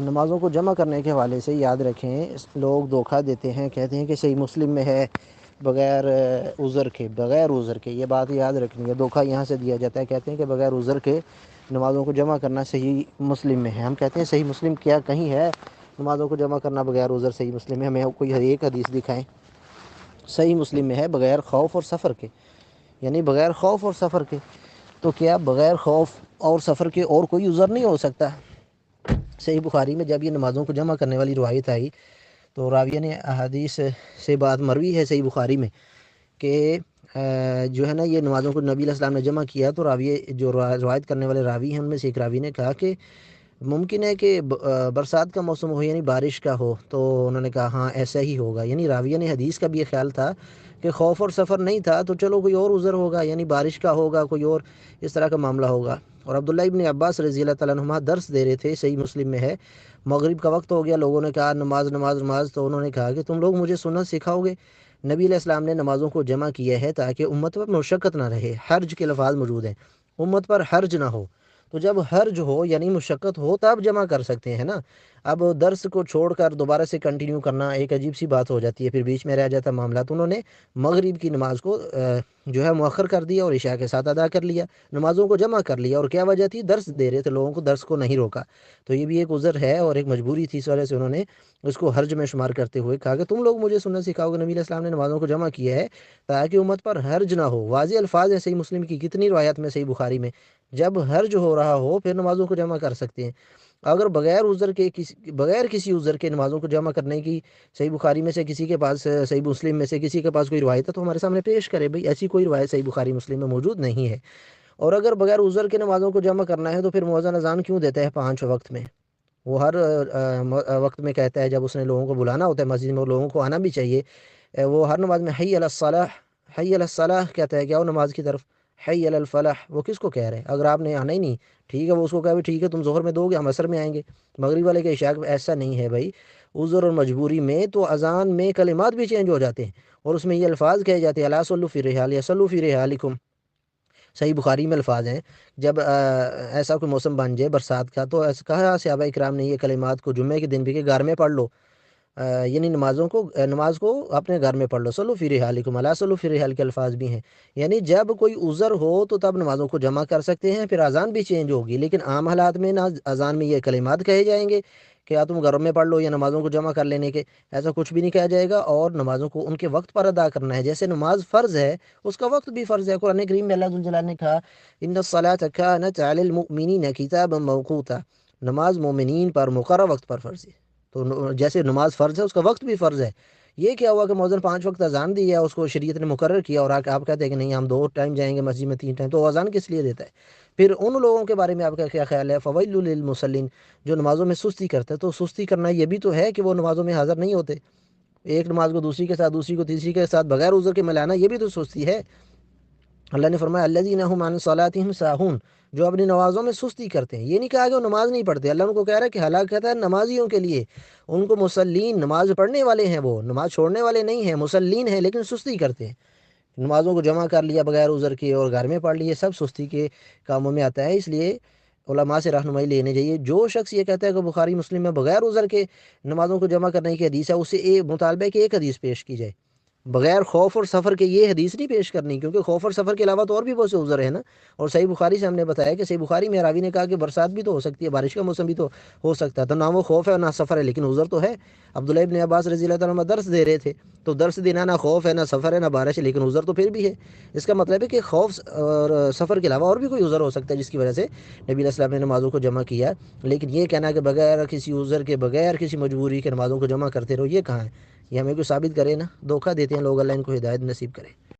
نمازوں کو جمع کرنے کے حوالے سے یاد رکھیں، لوگ دھوکہ دیتے ہیں، کہتے ہیں کہ صحیح مسلم میں ہے بغیر عذر کے، یہ بات یاد رکھنی ہے۔ دھوکہ یہاں سے دیا جاتا ہے، کہتے ہیں کہ بغیر عذر کے نمازوں کو جمع کرنا صحیح مسلم میں ہے۔ ہم کہتے ہیں صحیح مسلم کیا کہیں ہے نمازوں کو جمع کرنا بغیر عذر صحیح مسلم میں؟ ہمیں کوئی ایک حدیث دکھائیں۔ صحیح مسلم میں ہے بغیر خوف اور سفر کے، یعنی بغیر خوف اور سفر کے۔ تو کیا بغیر خوف اور سفر کے اور کوئی عذر نہیں ہو سکتا؟ صحیح بخاری میں جب یہ نمازوں کو جمع کرنے والی روایت آئی تو راویہ نے احادیث سے بات مروی ہے صحیح بخاری میں کہ جو ہے نا یہ نمازوں کو نبی علیہ السلام نے جمع کیا، تو راوی جو روایت کرنے والے راوی ہیں ان میں سے ایک راوی نے کہا کہ ممکن ہے کہ برسات کا موسم ہو، یعنی بارش کا ہو، تو انہوں نے کہا ہاں ایسا ہی ہوگا، یعنی راویہ نے حدیث کا بھی یہ خیال تھا کہ خوف اور سفر نہیں تھا تو چلو کوئی اور عذر ہوگا، یعنی بارش کا ہوگا، کوئی اور اس طرح کا معاملہ ہوگا۔ اور عبداللہ ابن عباس رضی اللہ تعالیٰ عنہما درس دے رہے تھے، صحیح مسلم میں ہے، مغرب کا وقت ہو گیا، لوگوں نے کہا نماز نماز نماز، تو انہوں نے کہا کہ تم لوگ مجھے سنت سکھاؤ گے؟ نبی علیہ السلام نے نمازوں کو جمع کیا ہے تاکہ امت پر مشقت نہ رہے، حرج کے لفاظ موجود ہیں، امت پر حرج نہ ہو۔ تو جب حرج ہو یعنی مشقت ہو تب جمع کر سکتے ہیں نا۔ اب درس کو چھوڑ کر دوبارہ سے کنٹینیو کرنا ایک عجیب سی بات ہو جاتی ہے، پھر بیچ میں رہ جاتا معاملہ۔ تو انہوں نے مغرب کی نماز کو جو ہے مؤخر کر دیا اور عشاء کے ساتھ ادا کر لیا، نمازوں کو جمع کر لیا۔ اور کیا وجہ تھی؟ درس دے رہے تھے لوگوں کو، درس کو نہیں روکا۔ تو یہ بھی ایک عذر ہے اور ایک مجبوری تھی، اس وجہ سے انہوں نے اس کو حرج میں شمار کرتے ہوئے کہا کہ تم لوگ مجھے سنت سکھاؤ گے؟ نبی علیہ السلام نے نمازوں کو جمع کیا ہے تاکہ امت پر حرج نہ ہو۔ واضح الفاظ ہے صحیح مسلم کی، کتنی روایت میں، صحیح بخاری میں، جب حرج ہو رہا ہو پھر نمازوں کو جمع کر سکتے ہیں۔ اگر بغیر کسی عذر کے نمازوں کو جمع کرنے کی صحیح بخاری میں سے کسی کے پاس، صحیح مسلم میں سے کسی کے پاس کوئی روایت ہے تو ہمارے سامنے پیش کرے، بھئی ایسی کوئی روایت صحیح بخاری مسلم میں موجود نہیں ہے۔ اور اگر بغیر عذر کے نمازوں کو جمع کرنا ہے تو پھر مؤذن اذان کیوں دیتا ہے 5 وقت میں؟ وہ ہر وقت میں کہتا ہے جب اس نے لوگوں کو بلانا ہوتا ہے مسجد میں، اور لوگوں کو آنا بھی چاہیے، وہ ہر نماز میں حی علی الصلاح حی علی الصلاح کہتا ہے، کیا وہ نماز کی طرف حی علی الفلاح وہ کس کو کہہ رہے ہیں؟ اگر آپ نے آنا ہی نہیں، ٹھیک ہے، وہ اس کو کہا بھی ٹھیک ہے تم ظہر میں دو گے، ہم عصر میں آئیں گے، مغرب والے کے عشاء میں، ایسا نہیں ہے بھائی۔ عذر اور مجبوری میں تو اذان میں کلمات بھی چینج ہو جاتے ہیں اور اس میں یہ الفاظ کہے جاتے ہیں الا صلوا فی الرحال یا صلوا فی رحالکم۔ صحیح بخاری میں الفاظ ہیں، جب ایسا کوئی موسم بن جائے برسات کا تو ایسا کہا صحابہ کرام نے یہ کلمات کو جمعے کے دن بھی کہ گھر میں پڑھ لو، یعنی نماز کو اپنے گھر میں پڑھ لو، صلوا فی رحالکم، الا صلوا فی الرحال کے الفاظ بھی ہیں۔ یعنی جب کوئی عذر ہو تو تب نمازوں کو جمع کر سکتے ہیں، پھر اذان بھی چینج ہوگی، لیکن عام حالات میں نہ اذان میں یہ کلمات کہے جائیں گے کہ یا تم گھروں میں پڑھ لو یا نمازوں کو جمع کر لینے کے، ایسا کچھ بھی نہیں کہا جائے گا۔ اور نمازوں کو ان کے وقت پر ادا کرنا ہے، جیسے نماز فرض ہے اس کا وقت بھی فرض ہے۔ قرآن کریم میں اللہ ذوالجلال نے کہا ان الصلاۃ کانت علی المؤمنین کتابا موقوتا، نماز مومنین پر مقررہ وقت پر فرض ہے۔ تو جیسے نماز فرض ہے اس کا وقت بھی فرض ہے۔ یہ کیا ہوا کہ مؤذن 5 وقت اذان دی ہے، اس کو شریعت نے مقرر کیا، اور آپ کہتے ہیں کہ نہیں ہم 2 ٹائم جائیں گے مسجد میں 3 ٹائم، تو اذان کس لیے دیتا ہے؟ پھر ان لوگوں کے بارے میں آپ کا کیا خیال ہے؟ فویل للمصلین، جو نمازوں میں سستی کرتے ہیں، تو سستی کرنا یہ بھی تو ہے کہ وہ نمازوں میں حاضر نہیں ہوتے، ایک نماز کو دوسری کے ساتھ، دوسری کو تیسری کے ساتھ بغیر عذر کے ملانا، یہ بھی تو سستی ہے۔ اللہ نے فرمایا الذین هم عن صلاتهم ساہون، جو اپنی نمازوں میں سستی کرتے ہیں، یہ نہیں کہا کہ وہ نماز نہیں پڑھتے، اللہ ان کو کہہ رہا ہے کہ ہلاک کہتا ہے نمازیوں کے لیے، ان کو مسلین، نماز پڑھنے والے ہیں، وہ نماز چھوڑنے والے نہیں ہیں، مسلین ہیں لیکن سستی کرتے ہیں۔ نمازوں کو جمع کر لیا بغیر عذر کے اور گھر میں پڑھ لیے، سب سستی کے کاموں میں آتا ہے۔ اس لیے علماء سے رہنمائی لینے چاہیے۔ جو شخص یہ کہتا ہے کہ بخاری مسلم میں بغیر عذر کے نمازوں کو جمع کرنے کی حدیث ہے، اسے مطالبہ ہے کہ ایک حدیث پیش کی جائے، بغیر خوف اور سفر کے یہ حدیث نہیں پیش کرنی، کیونکہ خوف اور سفر کے علاوہ تو اور بھی بہت سے عذر ہیں نا۔ اور صحیح بخاری سے ہم نے بتایا کہ صحیح بخاری میں راوی نے کہا کہ برسات بھی تو ہو سکتی ہے، بارش کا موسم بھی تو ہو سکتا ہے، تو نہ وہ خوف ہے نہ سفر ہے، لیکن عذر تو ہے۔ عبداللہ ابن عباس رضی اللہ تعالیٰ عنہ درس دے رہے تھے، تو درس دینا نہ خوف ہے نہ سفر ہے نہ بارش ہے، لیکن عذر تو پھر بھی ہے۔ اس کا مطلب ہے کہ خوف اور سفر کے علاوہ اور بھی کوئی عذر ہو سکتا ہے جس کی وجہ سے نبی علیہ السلام نے نمازوں کو جمع کیا، لیکن یہ کہنا کہ بغیر کسی عذر کے، بغیر کسی مجبوری کے نمازوں کو جمع کرتے رہو، یہ کہاں ہے؟ یہ ہمیں کوئی ثابت کرے نا، دھوکہ دیتے ہیں لوگ، اللہ ان کو ہدایت نصیب کرے۔